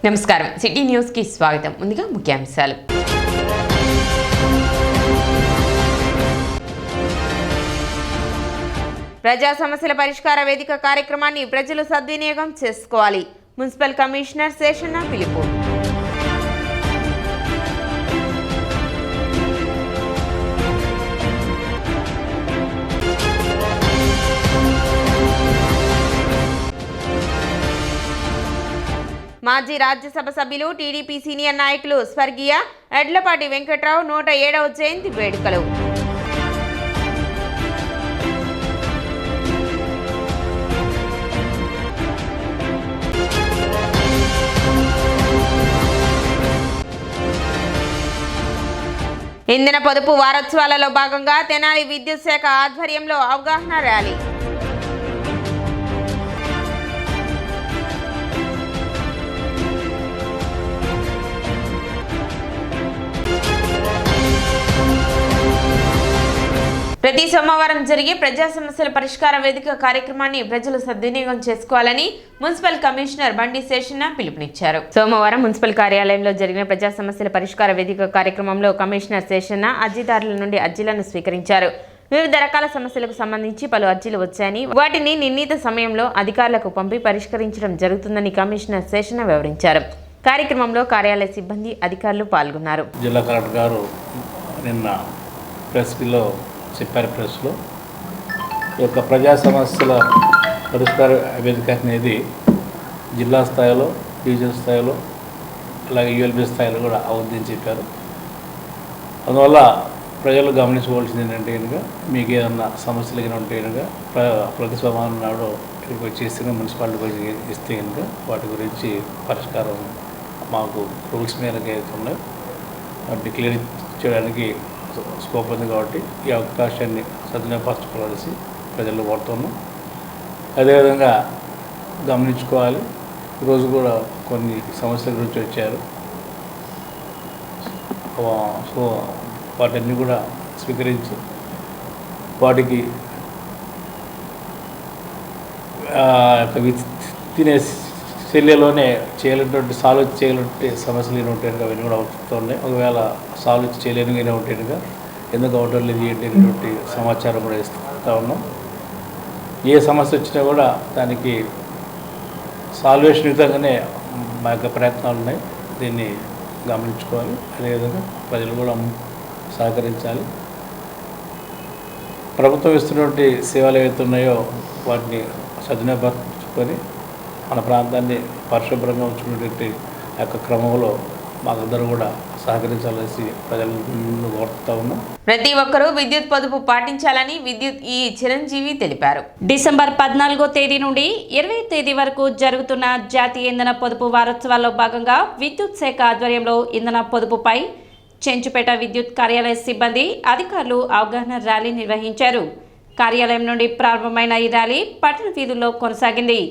నమస్కారం city news కి స్వాగతం. ముందుగా ముఖ్యాంశాలు. ప్రజా సమస్యల పరిష్కార వేదిక కార్యక్రమాన్ని ప్రజలు సద్వినియోగం చేసుకోవాలి. మున్సిపల్ కమిషనర్ శేషన్న పిలుపు. మాజీ రాజ్యసభ సభ్యులు టీడీపీ సీనియర్ నాయకులు స్వర్గీయ ఎడ్లపాటి వెంకట్రావు 107వ జయంతి వేడుకలు. ఇంధన పొదుపు వారోత్సవాలలో భాగంగా తెనాలి విద్యుత్ శాఖ ఆధ్వర్యంలో అవగాహన ర్యాలీ. ప్రతి సోమవారం జరిగే ప్రజా సమస్యల పరిష్కార వేదిక కార్యక్రమాన్ని ప్రజలు సద్వినియోగం చేసుకోవాలని మున్సిపల్ కమిషనర్ బండి శేషన్న పిలుపునిచ్చారు. సోమవారం మున్సిపల్ కార్యాలయంలో జరిగిన ప్రజా సమస్యల పరిష్కార వేదిక కార్యక్రమంలో కమిషనర్ శేషన్న అర్జీదారుల నుండి అర్జీలను స్వీకరించారు. వివిధ రకాల సమస్యలకు సంబంధించి పలు అర్జీలు వచ్చాయని వాటిని నిర్ణీత సమయంలో అధికారులకు పంపి పరిష్కరించడం జరుగుతుందని కమిషనర్ శేషన్న వివరించారు. కార్యక్రమంలో కార్యాలయ సిబ్బంది, అధికారులు పాల్గొన్నారు. జిల్లా కలెక్టర్ గారు నిన్న ప్రెస్లో చెప్పారు. ప్రెస్లో ఈ యొక్క ప్రజా సమస్యల పరిష్కార వేదిక అనేది జిల్లా స్థాయిలో, డివిజన్ స్థాయిలో, అలాగే యూఎల్బీ స్థాయిలో కూడా అవుద్దని చెప్పారు. అందువల్ల ప్రజలు గమనించుకోవాల్సింది ఏంటంటే కనుక మీకు ఏదన్నా సమస్యలు ఏమైనా ఉంటే కనుక ప్రతి సోమవారం నాడు ఇక్కడికి వచ్చేసి మున్సిపాలిటీకి ఇస్తే కనుక వాటి గురించి పరిష్కారం మాకు రూల్స్ మేరకు అయితే ఉన్నాయో వాటిని క్లియర్ చేయడానికి స్కోప్ ఉంది. కాబట్టి ఈ అవకాశాన్ని సద్వినియోగపరచుకోవాల్సి ప్రజలు కోరుతున్నాం. అదేవిధంగా గమనించుకోవాలి, ఈరోజు కూడా కొన్ని సమస్యల గురించి వచ్చారు. సో వాటన్నీ కూడా స్వీకరించి వాటికి తినే చర్యలోనే చేయలేనటువంటి సాల్వ్ చేయలేనటువంటి సమస్యలు ఏమి ఉంటాయి కనుక అవన్నీ కూడా అవుతున్నాయి. ఒకవేళ సాల్వ్ చేయలేనిగానే ఉంటే కనుక ఎందుకు అవడం లేదు ఏంటనేటువంటి సమాచారం కూడా ఇస్తూ ఉన్నాం. ఏ సమస్య వచ్చినా కూడా దానికి సాల్వేషన్ విధంగానే మా యొక్క ప్రయత్నాలు ఉన్నాయి. దీన్ని గమనించుకోవాలి. అదేవిధంగా ప్రజలు కూడా సహకరించాలి. ప్రభుత్వం ఇస్తున్నటువంటి సేవలు ఏవైతే ఉన్నాయో వాటిని సద్వినియోగపరుచుకొని మన ప్రాంతాన్ని పరిశుభ్రంగా ఉంచుకునేటువంటి యొక్క క్రమంలో మాకందరూ కూడా సహకరించాలని ప్రజలను కోరుతూ ఉన్నాం. ప్రతి ఒక్కరూ విద్యుత్ పొదుపు పాటించాలని విద్యుత్ ఈ చిరంజీవి తెలిపారు. డిసెంబర్ 14వ తేదీ నుండి 20వ తేదీ వరకు జరుగుతున్న జాతీయ ఇంధన పొదుపు వారోత్సవాల్లో భాగంగా విద్యుత్ శాఖ ఆధ్వర్యంలో ఇంధన పొదుపుపై చెంచుపేట విద్యుత్ కార్యాలయ సిబ్బంది, అధికారులు అవగాహన ర్యాలీ నిర్వహించారు. కార్యాలయం నుండి ప్రారంభమైన ఈ ర్యాలీ పట్టణ వీధుల్లో కొనసాగింది.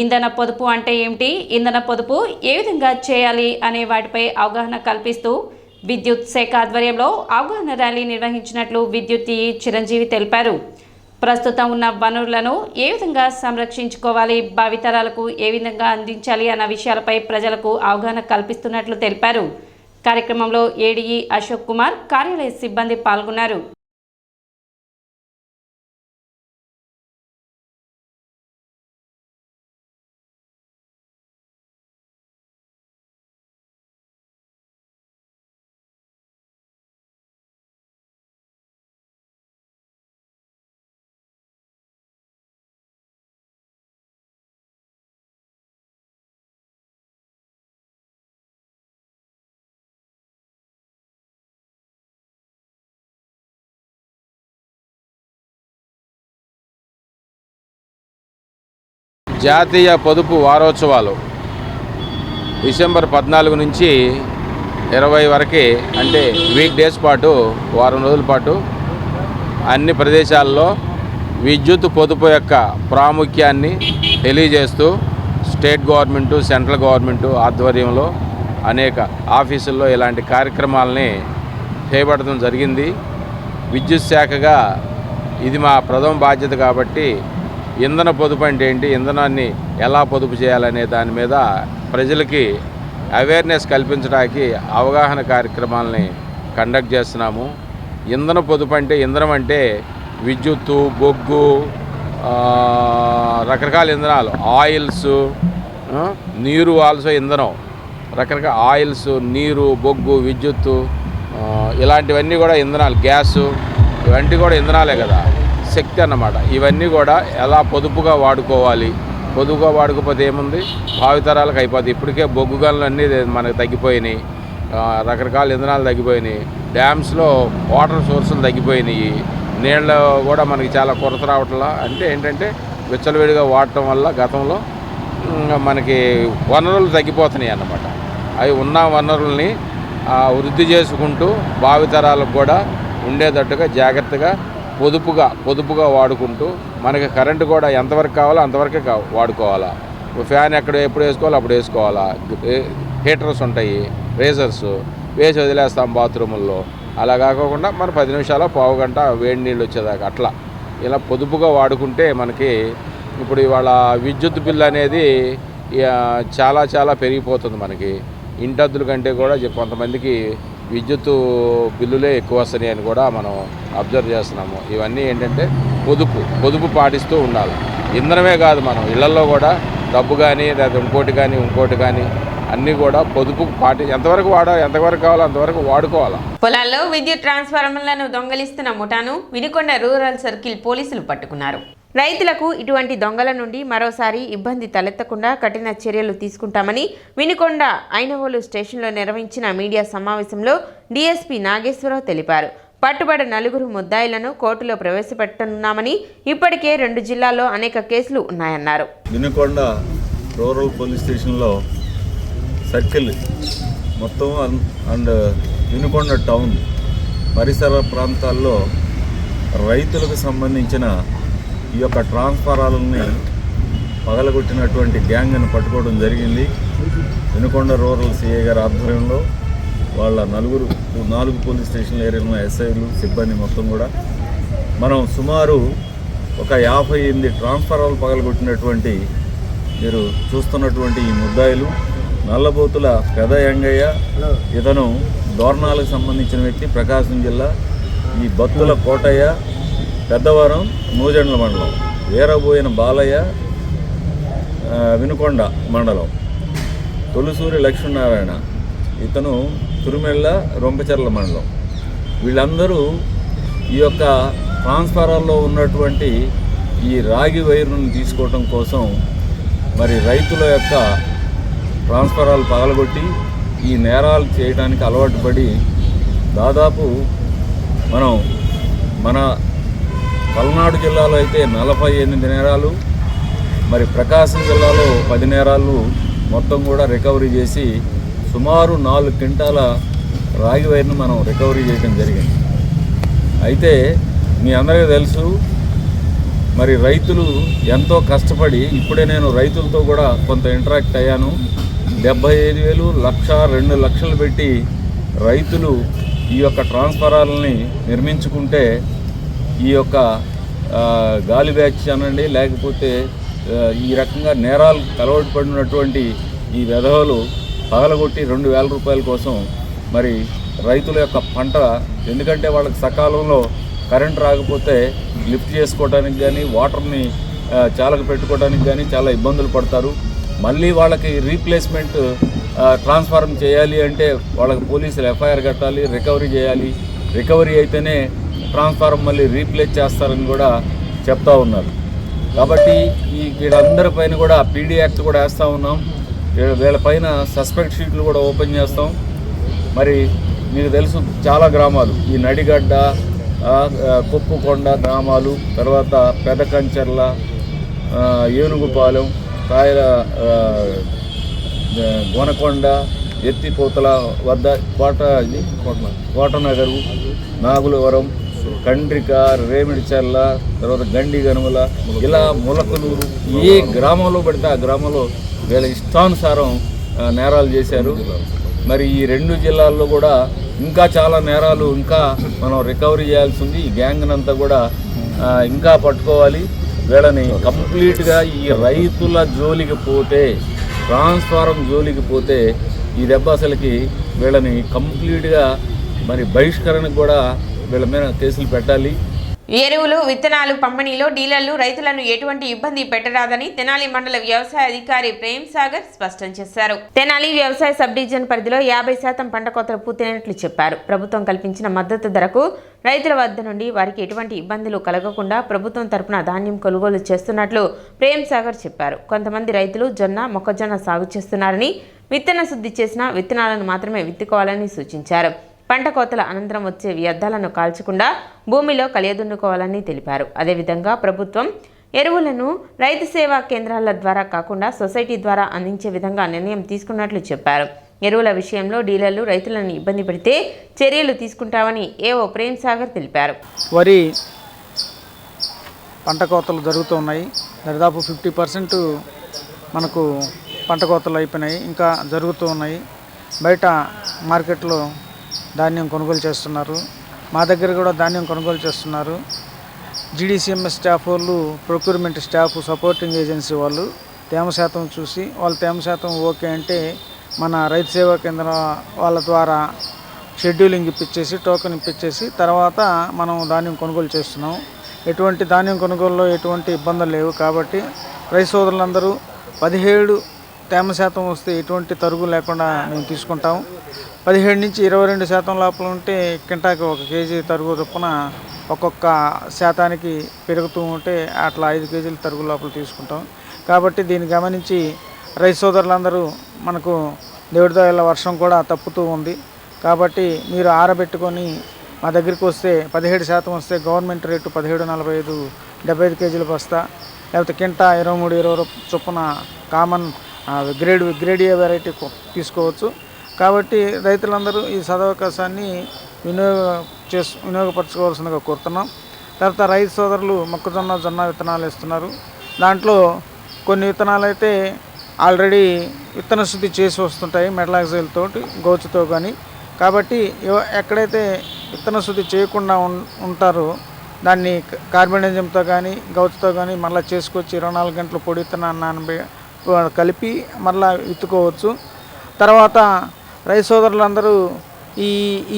ఇంధన పొదుపు అంటే ఏమిటి, ఇంధన పొదుపు ఏ విధంగా చేయాలి అనే వాటిపై అవగాహన కల్పిస్తూ విద్యుత్ శాఖ ఆధ్వర్యంలో అవగాహన ర్యాలీ నిర్వహించినట్లు విద్యుత్ చిరంజీవి తెలిపారు. ప్రస్తుతం ఉన్న వనరులను ఏ విధంగా సంరక్షించుకోవాలి, భావితరాలకు ఏ విధంగా అందించాలి అన్న విషయాలపై ప్రజలకు అవగాహన కల్పిస్తున్నట్లు తెలిపారు. కార్యక్రమంలో ఏడీఈ అశోక్ కుమార్, కార్యాలయ సిబ్బంది పాల్గొన్నారు. జాతీయ పొదుపు వారోత్సవాలు డిసెంబర్ 14 నుంచి 20 వరకు, అంటే వీక్ డేస్ పాటు, వారం రోజుల పాటు అన్ని ప్రదేశాల్లో విద్యుత్ పొదుపు యొక్క ప్రాముఖ్యాన్ని తెలియజేస్తూ స్టేట్ గవర్నమెంటు, సెంట్రల్ గవర్నమెంటు ఆధ్వర్యంలో అనేక ఆఫీసుల్లో ఇలాంటి కార్యక్రమాలని చేపట్టడం జరిగింది. విద్యుత్ శాఖగా ఇది మా ప్రథమ బాధ్యత కాబట్టి ఇంధన పొదుపు అంటే ఏంటి, ఇంధనాన్ని ఎలా పొదుపు చేయాలనే దాని మీద ప్రజలకి అవేర్నెస్ కల్పించడానికి అవగాహన కార్యక్రమాలని కండక్ట్ చేస్తున్నాము. ఇంధన పొదుపు అంటే ఇంధనం అంటే విద్యుత్తు, బొగ్గు, రకరకాల ఇంధనాలు, ఆయిల్స్, నీరు ఆల్సో ఇంధనం, రకరకాల ఆయిల్స్, నీరు, బొగ్గు, విద్యుత్తు, ఇలాంటివన్నీ కూడా ఇంధనాలు, గ్యాసు, ఇవన్నీ కూడా ఇంధనాలే కదా, శక్తి అన్నమాట. ఇవన్నీ కూడా ఎలా పొదుపుగా వాడుకోవాలి. పొదుపుగా వాడుకోకపోతే ఏముంది, భావితరాలకు అయిపోతుంది. ఇప్పటికే బొగ్గు గనులు అన్నీ మనకు తగ్గిపోయినాయి, రకరకాల ఇంధనాలు తగ్గిపోయినాయి, డ్యామ్స్లో వాటర్ సోర్సులు తగ్గిపోయినాయి, నీళ్ళు కూడా మనకి చాలా కొరత రావట్లా. అంటే ఏంటంటే విచ్చలవిడిగా వాడటం వల్ల గతంలో మనకి వనరులు తగ్గిపోతున్నాయి అన్నమాట. అవి ఉన్న వనరుల్ని వృద్ధి చేసుకుంటూ భావితరాలకు కూడా ఉండేటట్టుగా జాగ్రత్తగా పొదుపుగా వాడుకుంటూ మనకి కరెంటు కూడా ఎంతవరకు కావాలో అంతవరకే వాడుకోవాలా. ఫ్యాన్ ఎప్పుడు వేసుకోవాలో అప్పుడు వేసుకోవాలా. హీటర్స్ ఉంటాయి, రేజర్స్ వేసి వదిలేస్తాం బాత్రూముల్లో. అలా కాకుండా మన 10 నిమిషాలు పావు గంట వేడి నీళ్ళు వచ్చేదాకా అట్లా ఇలా పొదుపుగా వాడుకుంటే మనకి ఇప్పుడు ఇవాళ విద్యుత్ బిల్లు అనేది చాలా పెరిగిపోతుంది. మనకి ఇంటద్దుల కంటే కూడా కొంతమందికి విద్యుత్ బిల్లులే ఎక్కువ వస్తున్నాయి అని కూడా మనం అబ్జర్వ్ చేస్తున్నాము. ఇవన్నీ ఏంటంటే పొదుపు పాటిస్తూ ఉండాలి. ఇంధనమే కాదు, మనం ఇళ్లలో కూడా డబ్బు కానీ లేదా ఇంకోటి కానీ అన్నీ కూడా పొదుపు ఎంతవరకు కావాలో అంతవరకు వాడుకోవాలి. పొలాల్లో విద్యుత్ ట్రాన్స్ఫార్మర్లను దొంగలిస్తున్న ముఠాను వినుకొండ రూరల్ సర్కిల్ పోలీసులు పట్టుకున్నారు. రైతులకు ఇటువంటి దొంగల నుండి మరోసారి ఇబ్బంది తలెత్తకుండా కఠిన చర్యలు తీసుకుంటామని వినుకొండ ఐనవోలు స్టేషన్లో నిర్వహించిన మీడియా సమావేశంలో డీఎస్పీ నాగేశ్వరరావు తెలిపారు. పట్టుబడి 4 ముద్దాయిలను కోర్టులో ప్రవేశపెట్టనున్నామని, ఇప్పటికే 2 జిల్లాల్లో అనేక కేసులు ఉన్నాయన్నారు. వినుకొండ రూరల్ పోలీస్ స్టేషన్లో సర్కిల్ మొత్తం అండ్ వినుకొండ టౌన్ పరిసర ప్రాంతాల్లో రైతులకు సంబంధించిన ఈ యొక్క ట్రాన్స్ఫారాలని పగలగొట్టినటువంటి గ్యాంగ్ను పట్టుకోవడం జరిగింది. వినుకొండ రూరల్ సిఐ గారి ఆధ్వర్యంలో వాళ్ళ 4 పోలీస్ స్టేషన్ల ఏరియాలో ఎస్ఐలు, సిబ్బంది మొత్తం కూడా మనం సుమారు ఒక 58 ట్రాన్స్ఫారాలు పగలగొట్టినటువంటి మీరు చూస్తున్నటువంటి ఈ ముద్దాయిలు నల్లబోతుల పెద యంగయ్య, ఇతను దోర్నాలకు సంబంధించిన వ్యక్తి, ప్రకాశం జిల్లా. ఈ బత్తుల కోటయ్య, పెద్దవరం నూజెండ్ల మండలం, వీరబోయిన బాలయ్య, వినుకొండ మండలం, తొలుసూరి లక్ష్మీనారాయణ, ఇతను తురుమెళ్ళ రొంపచెర్ల మండలం. వీళ్ళందరూ ఈ యొక్క ట్రాన్స్ఫారాల్లో ఉన్నటువంటి ఈ రాగి వైరును తీసుకోవటం కోసం మరి రైతుల యొక్క ట్రాన్స్ఫారాలు పగలగొట్టి ఈ నేరాలు చేయడానికి అలవాటు పడి దాదాపు మన పల్నాడు జిల్లాలో అయితే 48 నేరాలు, మరి ప్రకాశం జిల్లాలో 10 నేరాలు మొత్తం కూడా రికవరీ చేసి సుమారు 4 క్వింటాల రాగి వైర్ను మనం రికవరీ చేయడం జరిగింది. అయితే మీ అందరికీ తెలుసు, మరి రైతులు ఎంతో కష్టపడి, ఇప్పుడే నేను రైతులతో కూడా కొంత ఇంటరాక్ట్ అయ్యాను. 75,000, 1,00,000, 2 లక్షలు పెట్టి రైతులు ఈ యొక్క ట్రాన్స్ఫారాలని నిర్మించుకుంటే ఈ యొక్క గాలి బ్యాచ్ అనండి, లేకపోతే ఈ రకంగా నేరాలు అలవాటు పడినటువంటి ఈ వెధవలు పగలగొట్టి 2,000 రూపాయల కోసం మరి రైతుల యొక్క పంట, ఎందుకంటే వాళ్ళకి సకాలంలో కరెంట్ రాకపోతే లిఫ్ట్ చేసుకోవడానికి కానీ వాటర్ని చాలక పెట్టుకోవడానికి కానీ చాలా ఇబ్బందులు పడతారు. మళ్ళీ వాళ్ళకి రీప్లేస్మెంట్ ట్రాన్స్ఫార్మ్ చేయాలి అంటే వాళ్ళకి పోలీసులు ఎఫ్ఐఆర్ కట్టాలి, రికవరీ చేయాలి. రికవరీ అయితేనే ట్రాన్స్ఫార్మ్ మళ్ళీ రీప్లేస్ చేస్తారని కూడా చెప్తా ఉన్నారు. కాబట్టి వీళ్ళందరిపైన కూడా పీడీ యాక్ట్ కూడా వేస్తూ ఉన్నాం. వీళ్ళపైన సస్పెక్ట్ షీట్లు కూడా ఓపెన్ చేస్తాం. మరి మీకు తెలుసు, చాలా గ్రామాలు, ఈ నడిగడ్డ, కొప్పుకొండ గ్రామాలు, తర్వాత పెదకంచెర్ల, ఏనుగుపాలెం, కాయల గోనకొండ, ఎత్తిపోతల వద్ద కోటనగరు, నాగులవరం, కండ్రిక, రేమిడిచెర్ల, తర్వాత గండి గనుమల, ఇలా ములకలూరు, ఏ గ్రామంలో పడితే ఆ గ్రామంలో వీళ్ళ ఇష్టానుసారం నేరాలు చేశారు. మరి ఈ 2 జిల్లాల్లో కూడా ఇంకా చాలా నేరాలు ఇంకా మనం రికవరీ చేయాల్సి ఉంది. ఈ గ్యాంగ్నంతా కూడా ఇంకా పట్టుకోవాలి. వీళ్ళని కంప్లీట్గా ఈ రైతుల జోలికి పోతే, ట్రాన్స్ఫారం జోలికి పోతే ఈ దెబ్బ అసలుకి వీళ్ళని కంప్లీట్గా మరి బహిష్కరణకు కూడా వీళ్ళ మీద కేసులు పెట్టాలి. ఎరువులు విత్తనాలు పంపిణీలో డీలర్లు రైతులను ఎటువంటి ఇబ్బంది పెట్టరాదని తెనాలి మండల వ్యవసాయ అధికారి ప్రేమ్ సాగర్ స్పష్టం చేశారు. తెనాలి వ్యవసాయ సబ్ డివిజన్ పరిధిలో 50% పంట కోతలు పూర్తయినట్లు చెప్పారు. ప్రభుత్వం కల్పించిన మద్దతు ధరకు రైతుల వద్ద నుండి వారికి ఎటువంటి ఇబ్బందులు కలగకుండా ప్రభుత్వం తరపున ధాన్యం కొనుగోలు చేస్తున్నట్లు ప్రేమ్ సాగర్ చెప్పారు. కొంతమంది రైతులు జొన్న, మొక్కజొన్న సాగు చేస్తున్నారని విత్తన శుద్ధి చేసిన విత్తనాలను మాత్రమే విత్తుకోవాలని సూచించారు. పంట కోతల అనంతరం వచ్చే వ్యర్థాలను కాల్చకుండా భూమిలో కలియదున్నుకోవాలని తెలిపారు. అదేవిధంగా ప్రభుత్వం ఎరువులను రైతు సేవా కేంద్రాల ద్వారా కాకుండా సొసైటీ ద్వారా అందించే విధంగా నిర్ణయం తీసుకున్నట్లు చెప్పారు. ఎరువుల విషయంలో డీలర్లు రైతులను ఇబ్బంది పెడితే చర్యలు తీసుకుంటామని ఏవో ప్రేమ్ సాగర్ తెలిపారు. వరి పంట కోతలు జరుగుతున్నాయి. దాదాపు 50% మనకు పంట కోతలు అయిపోయినాయి, ఇంకా జరుగుతూ ఉన్నాయి. బయట మార్కెట్లో ధాన్యం కొనుగోలు చేస్తున్నారు, మా దగ్గర కూడా ధాన్యం కొనుగోలు చేస్తున్నారు. జీడీసీఎంఎస్ స్టాఫ్ వాళ్ళు, ప్రొక్యూర్మెంట్ స్టాఫ్, సపోర్టింగ్ ఏజెన్సీ వాళ్ళు తేమ శాతం చూసి వాళ్ళ తేమ శాతం ఓకే అంటే మన రైతు సేవా కేంద్రం వాళ్ళ ద్వారా షెడ్యూలింగ్ ఇప్పించేసి టోకెన్ ఇప్పించేసి తర్వాత మనం ధాన్యం కొనుగోలు చేస్తున్నాం. ఎటువంటి ధాన్యం కొనుగోలులో ఎటువంటి ఇబ్బందులు లేవు. కాబట్టి రైతు సోదరులందరూ 17 తేమ శాతం వస్తే ఎటువంటి తరుగు లేకుండా మేము తీసుకుంటాం. 17 నుంచి 22% లోపల ఉంటే కింటాకి 1 కేజీ తరుగు చొప్పున ఒక్కొక్క శాతానికి పెరుగుతూ ఉంటే అట్లా 5 కేజీల తరుగు లోపల తీసుకుంటాం. కాబట్టి దీన్ని గమనించి రైతు సోదరులందరూ మనకు దేవుడి దయ వల్ల వర్షం కూడా తప్పుతూ ఉంది. కాబట్టి మీరు ఆరబెట్టుకొని మా దగ్గరికి వస్తే 17% వస్తే గవర్నమెంట్ రేటు 17.45 75 కేజీల బస్తా, లేకపోతే కింటా 23-20 చొప్పున కామన్ గ్రేడియా వెరైటీ తీసుకోవచ్చు. కాబట్టి రైతులందరూ ఈ సదవకాశాన్ని వినియోగపరచుకోవాల్సిందిగా కోరుతున్నాం. తర్వాత రైతు సోదరులు మొక్కజొన్న, జొన్న విత్తనాలు ఇస్తున్నారు. దాంట్లో కొన్ని విత్తనాలు అయితే ఆల్రెడీ విత్తన శుద్ధి చేసి వస్తుంటాయి మెటలాక్సైల్ తోటి, గౌచుతో కానీ. కాబట్టి ఎక్కడైతే విత్తన శుద్ధి చేయకుండా ఉంటారో దాన్ని కార్బనిజంతో కానీ గౌచుతో కానీ మళ్ళీ చేసుకొచ్చి 24 గంటలు పొడి విత్తనాన్ని కలిపి మళ్ళీ విత్తుకోవచ్చు. తర్వాత రైతు సోదరులందరూ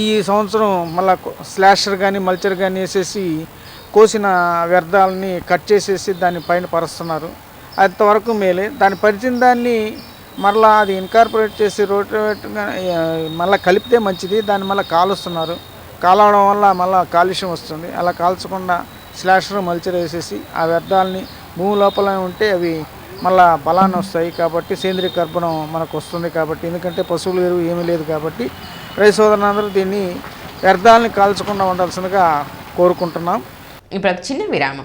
ఈ సంవత్సరం మళ్ళీ స్లాషర్ కానీ మల్చర్ కానీ వేసేసి కోసిన వ్యర్థాలని కట్ చేసేసి దాన్ని పైన పరుస్తున్నారు. అంతవరకు మేలే. దాన్ని పరిచిన దాన్ని మళ్ళీ అది ఇన్కార్పొరేట్ చేసి రోటేట్ మళ్ళీ కలిపితే మంచిది. దాన్ని మళ్ళీ కాలుస్తున్నారు. కాలవడం వల్ల మళ్ళీ కాలుష్యం వస్తుంది. అలా కాల్చకుండా స్లాషర్ మల్చర్ వేసేసి ఆ వ్యర్థాలని భూమి లోపల ఉంటే అవి మళ్ళా బలాన్ని వస్తాయి. కాబట్టి సేంద్రీయ కర్బనం మనకు వస్తుంది. కాబట్టి ఎందుకంటే పశువుల ఎరువు ఏమీ లేదు. కాబట్టి రైతు సోదరులందరూ దీన్ని వ్యర్థాలని కాల్చకుండా ఉండాల్సిందిగా కోరుకుంటున్నాం. ఇప్పుడు చిన్న విరామం.